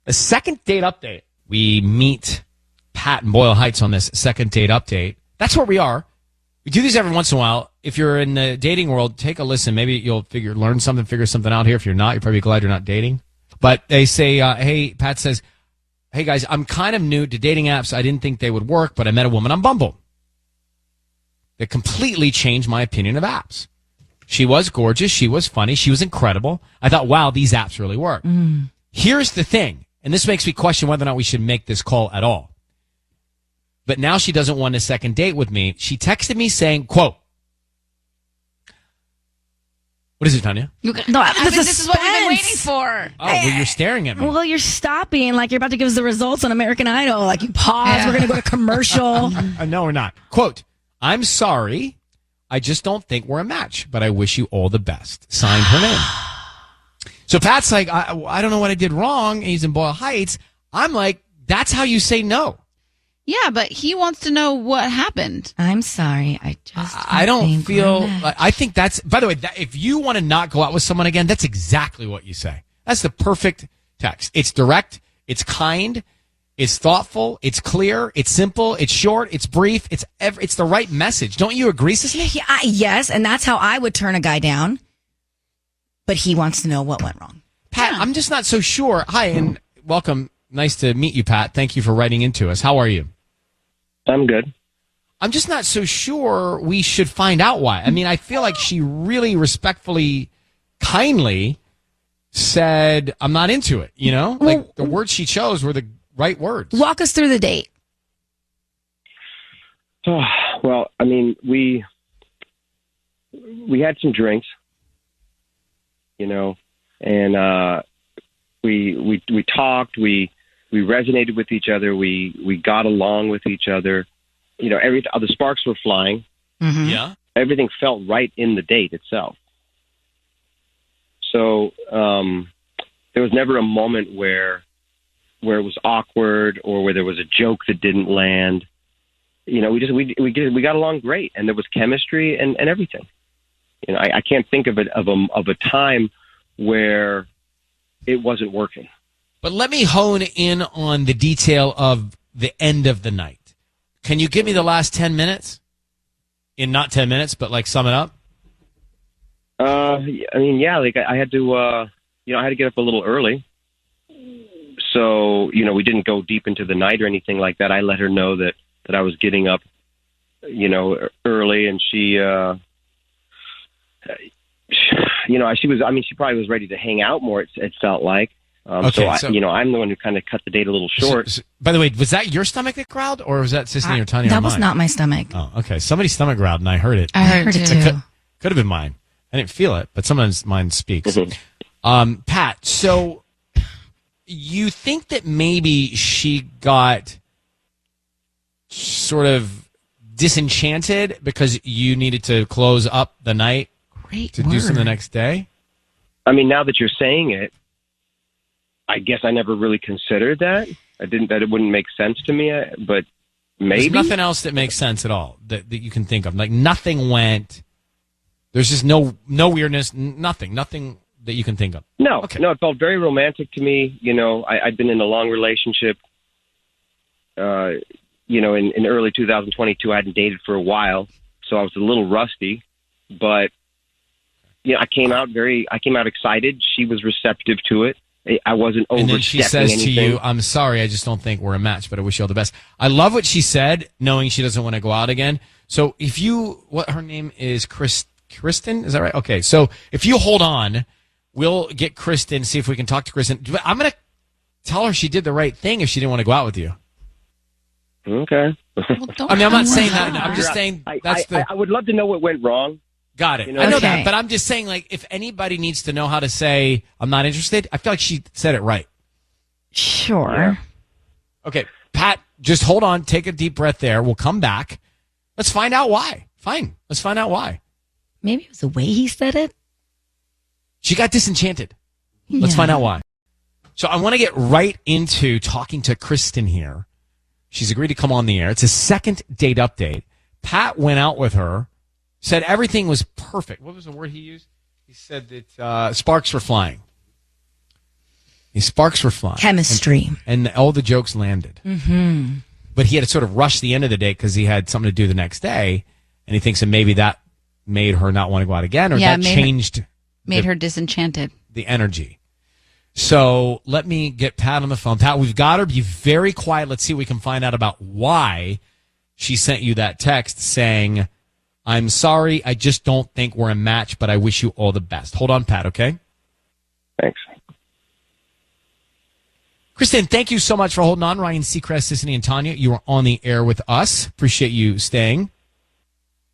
The second date update. We meet Pat in Boyle Heights on this second date update. That's where we are. We do these every once in a while. If you're in the dating world, take a listen. Maybe you'll learn something, figure something out here. If you're not, you're probably glad you're not dating. But they say, hey, Pat says, hey guys, I'm kind of new to dating apps. I didn't think they would work, but I met a woman on Bumble that completely changed my opinion of apps. She was gorgeous. She was funny. She was incredible. I thought, wow, these apps really work. Here's the thing, and this makes me question whether or not we should make this call at all. But now she doesn't want a second date with me. She texted me saying, quote, what is it, Tanya? No, this is what we've been waiting for. Oh, well, you're staring at me. Well, you're stopping like you're about to give us the results on American Idol. Like you pause, we're going to go to commercial. No, we're not. Quote, I'm sorry. I just don't think we're a match, but I wish you all the best. Signed, her name. So Pat's like, I don't know what I did wrong. And he's in Boyle Heights. I'm like, that's how you say no. Yeah, but he wants to know what happened. I'm sorry. I don't feel. I think that's. By the way, if you want to not go out with someone again, that's exactly what you say. That's the perfect text. It's direct. It's kind. It's thoughtful. It's clear. It's simple. It's short. It's brief. It's the right message. Don't you agree, Sissy? Yeah, yes, and that's how I would turn a guy down. But he wants to know what went wrong. Pat, I'm just not so sure. Hi, and welcome. Nice to meet you, Pat. Thank you for writing into us. How are you? I'm good. I'm just not so sure we should find out why. I mean, I feel like she really respectfully, kindly said, I'm not into it, you know? Like, the words she chose were the right words. Walk us through the date. Well, I mean, we had some drinks, you know, and we talked, we resonated with each other. We got along with each other. You know, the sparks were flying. Mm-hmm. Yeah. Everything felt right in the date itself. So there was never a moment where it was awkward or where there was a joke that didn't land. You know, we got along great, and there was chemistry and everything. You know, I can't think of a time where it wasn't working. But let me hone in on the detail of the end of the night. Can you give me the last 10 minutes? In not 10 minutes, but like sum it up? I mean, yeah, like I had to, I had to get up a little early. So, you know, we didn't go deep into the night or anything like that. I let her know that I was getting up, you know, early, and she probably was ready to hang out more. It felt like. So I'm the one who kind of cut the date a little short. So, by the way, was that your stomach that growled, or was that Sissy or Tanya? That was not my stomach. Oh, okay. Somebody's stomach growled, and I heard it. I heard it too. Could have been mine. I didn't feel it, but sometimes mine speaks. Mm-hmm. Pat, so you think that maybe she got sort of disenchanted because you needed to close up the night to do something the next day? I mean, now that you're saying it, I guess I never really considered that. I didn't, that it wouldn't make sense to me, but maybe. There's nothing else that makes sense at all that you can think of. Like nothing went, there's just no weirdness, nothing that you can think of. No, okay. No, it felt very romantic to me. You know, I'd been in a long relationship, you know, in early 2022, I hadn't dated for a while, so I was a little rusty, but you know, I came out excited. She was receptive to it. I wasn't overstepping anything. And then she says to you, I'm sorry, I just don't think we're a match, but I wish you all the best. I love what she said, knowing she doesn't want to go out again. So if what her name is, Kristen, is that right? Okay, so if you hold on, we'll get Kristen, see if we can talk to Kristen. I'm going to tell her she did the right thing if she didn't want to go out with you. Okay. Well, I mean, I'm not saying that. I'm just saying I would love to know what went wrong. Got it. You know? I know Okay. that, but I'm just saying, like, if anybody needs to know how to say, I'm not interested, I feel like she said it right. Sure. Yeah. Okay, Pat, just hold on. Take a deep breath there. We'll come back. Let's find out why. Fine. Let's find out why. Maybe it was the way he said it. She got disenchanted. Let's find out why. So I want to get right into talking to Kristen here. She's agreed to come on the air. It's a second date update. Pat went out with her, said everything was perfect. What was the word he used? He said that sparks were flying. His sparks were flying. Chemistry. And all the jokes landed. Mm-hmm. But he had to sort of rush the end of the date because he had something to do the next day. And he thinks that maybe that made her not want to go out again, or that changed... Made her disenchanted. The energy. So let me get Pat on the phone. Pat, we've got her. Be very quiet. Let's see if we can find out about why she sent you that text saying, I'm sorry, I just don't think we're a match, but I wish you all the best. Hold on, Pat, okay? Thanks. Kristen, thank you so much for holding on. Ryan Seacrest, Sissany, and Tanya, you are on the air with us. Appreciate you staying.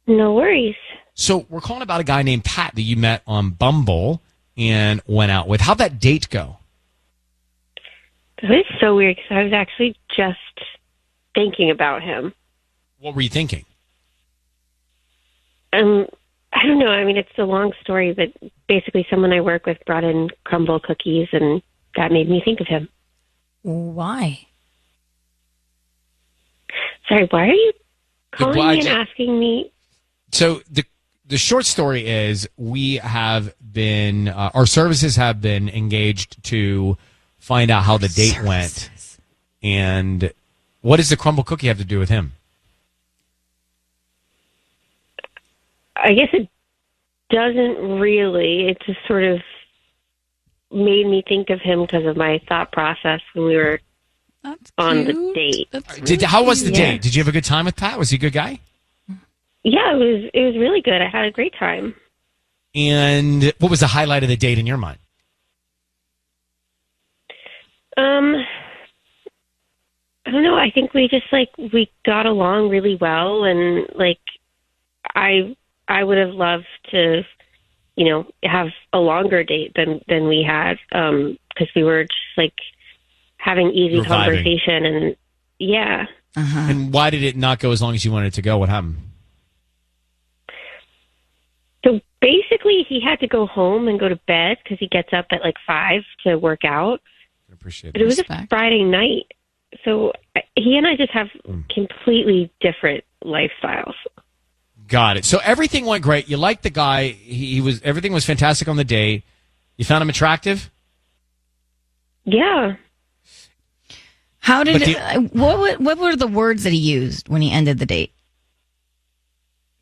No worries. So we're calling about a guy named Pat that you met on Bumble and went out with. How'd that date go? It was so weird because I was actually just thinking about him. What were you thinking? I don't know. I mean, it's a long story, but basically someone I work with brought in crumble cookies, and that made me think of him. Why? Sorry, why are you calling me and asking me? So the short story is we have been, our services have been engaged to find out how the date went. And what does the crumble cookie have to do with him? I guess it doesn't really. It just sort of made me think of him because of my thought process when we were on the date. How was the date? Did you have a good time with Pat? Was he a good guy? Yeah, it was really good. I had a great time. And what was the highlight of the date in your mind? I don't know. I think we just we got along really well, and I would have loved to, have a longer date than we had, because we were just having easy conversation, and yeah. Uh-huh. And why did it not go as long as you wanted it to go? What happened? So basically, he had to go home and go to bed because he gets up at 5 to work out. I appreciate but it was a Friday night, so he and I just have completely different lifestyles. Got it. So everything went great. You liked the guy. Everything was fantastic on the date. You found him attractive? Yeah. How did what were the words that he used when he ended the date?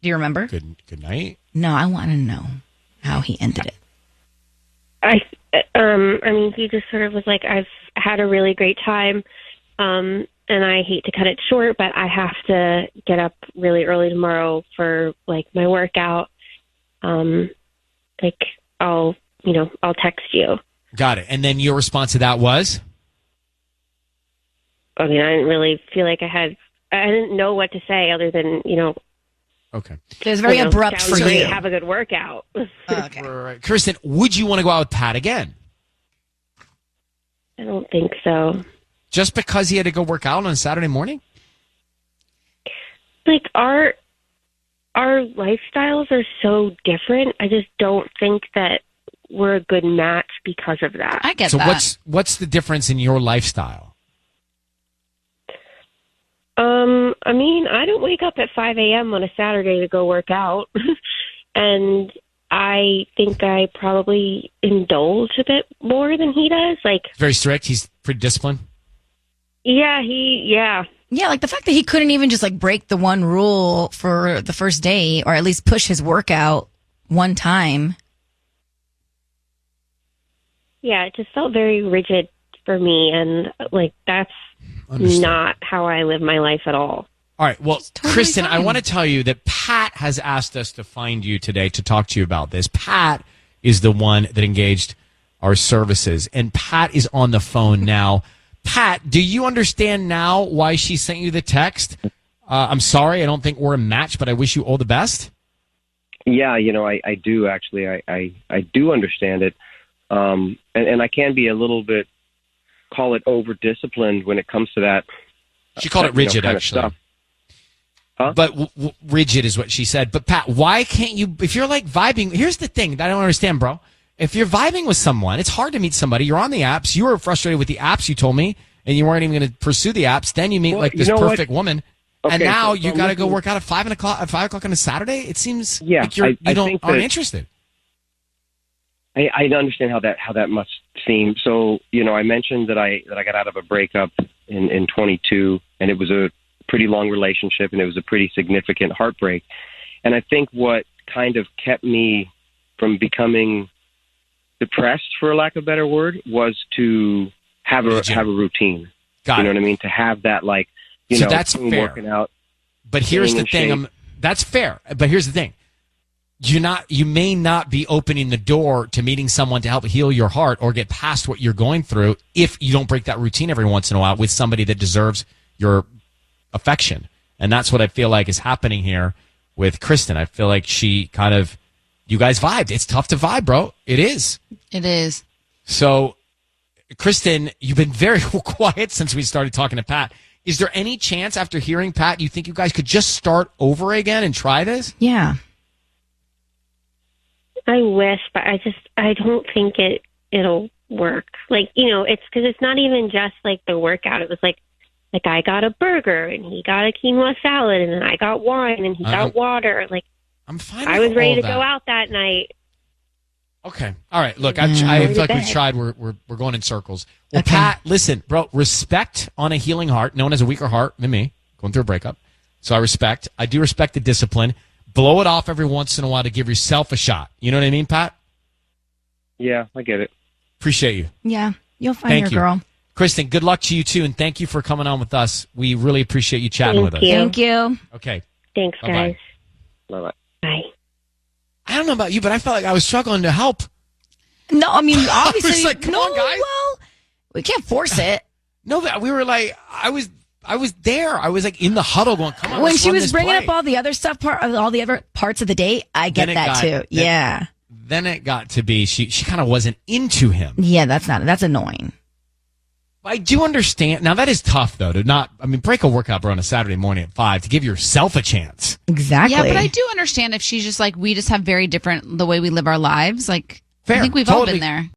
Do you remember? Good night. No, I want to know how he ended it. I mean, he just sort of was like, I've had a really great time, and I hate to cut it short, but I have to get up really early tomorrow for my workout. I'll text you. Got it. And then your response to that was? I mean, I didn't really feel like I didn't know what to say other than, Okay. It was very abrupt for you. Have a good workout. Okay. Right. Kristen, would you want to go out with Pat again? I don't think so. Just because he had to go work out on a Saturday morning? Our lifestyles are so different. I just don't think that we're a good match because of that. I get that. So what's the difference in your lifestyle? I mean, I don't wake up at 5 a.m. on a Saturday to go work out. And I think I probably indulge a bit more than he does. Very strict. He's pretty disciplined. Yeah, Yeah, the fact that he couldn't even just break the one rule for the first day, or at least push his workout one time. Yeah, it just felt very rigid for me, and that's not how I live my life at all. All right. Well, totally Kristen, fine. I want to tell you that Pat has asked us to find you today to talk to you about this. Pat is the one that engaged our services, and Pat is on the phone now. Pat, do you understand now why she sent you the text? I'm sorry, I don't think we're a match, but I wish you all the best. Yeah, I do actually. I do understand it, and I can be a little bit, call it over-disciplined when it comes to that. She called it rigid, actually. Stuff. Huh? But rigid is what she said. But Pat, why can't you, if you're vibing, here's the thing that I don't understand, bro. If you're vibing with someone, it's hard to meet somebody. You're on the apps. You were frustrated with the apps, you told me, and you weren't even going to pursue the apps. Then you meet this perfect woman. Okay, and now so you got to go work out at 5 o'clock on a Saturday. It seems like you aren't interested. I understand how that must seemed so. I mentioned that I got out of a breakup in 22, and it was a pretty long relationship, and it was a pretty significant heartbreak. And I think what kind of kept me from becoming depressed, for lack of a better word, was to have a routine. Got you know it. what I mean? To have that, like, So that's fair. working out. But here's the thing. That's fair. But here's the thing. You may not be opening the door to meeting someone to help heal your heart or get past what you're going through if you don't break that routine every once in a while with somebody that deserves your affection. And that's what I feel like is happening here with Kristen. I feel like you guys vibed. It's tough to vibe, bro. It is. It is. So, Kristen, you've been very quiet since we started talking to Pat. Is there any chance after hearing Pat, you think you guys could just start over again and try this? Yeah. I wish, but I don't think it'll work. Like, it's because it's not even just like the workout. It was like I got a burger and he got a quinoa salad and then I got wine and he got water. Like, I'm fine. I was ready to go out that night. Okay. All right. Look, I feel like we've tried. We're going in circles. Well, Okay. Pat, listen, bro, respect on a healing heart. No one has a weaker heart than me going through a breakup. So I do respect the discipline. Blow it off every once in a while to give yourself a shot. You know what I mean, Pat? Yeah, I get it. Appreciate you. Yeah. You'll find Thank your you. girl. Kristen, good luck to you too. And thank you for coming on with us. We really appreciate you chatting with us. Thank you. Okay. Thanks, Bye-bye. guys. Bye-bye. Bye. I don't know about you, but I felt like I was struggling to help. No, I mean, obviously. was like, come on, guys. Well, we can't force it. No, we were like, I was there. I was like in the huddle going, come on, When let's she run was this bringing play. up all the other stuff, all the other parts of the date, I get Then it that got- too. then- Yeah. Then it got to be, she kind of wasn't into him. Yeah, that's annoying. I do understand. Now, that is tough, though, break a workout, bro, on a Saturday morning at 5 to give yourself a chance. Exactly. Yeah, but I do understand if she's just like, we just have very different, the way we live our lives. Like, Fair. I think we've all Totally. been there.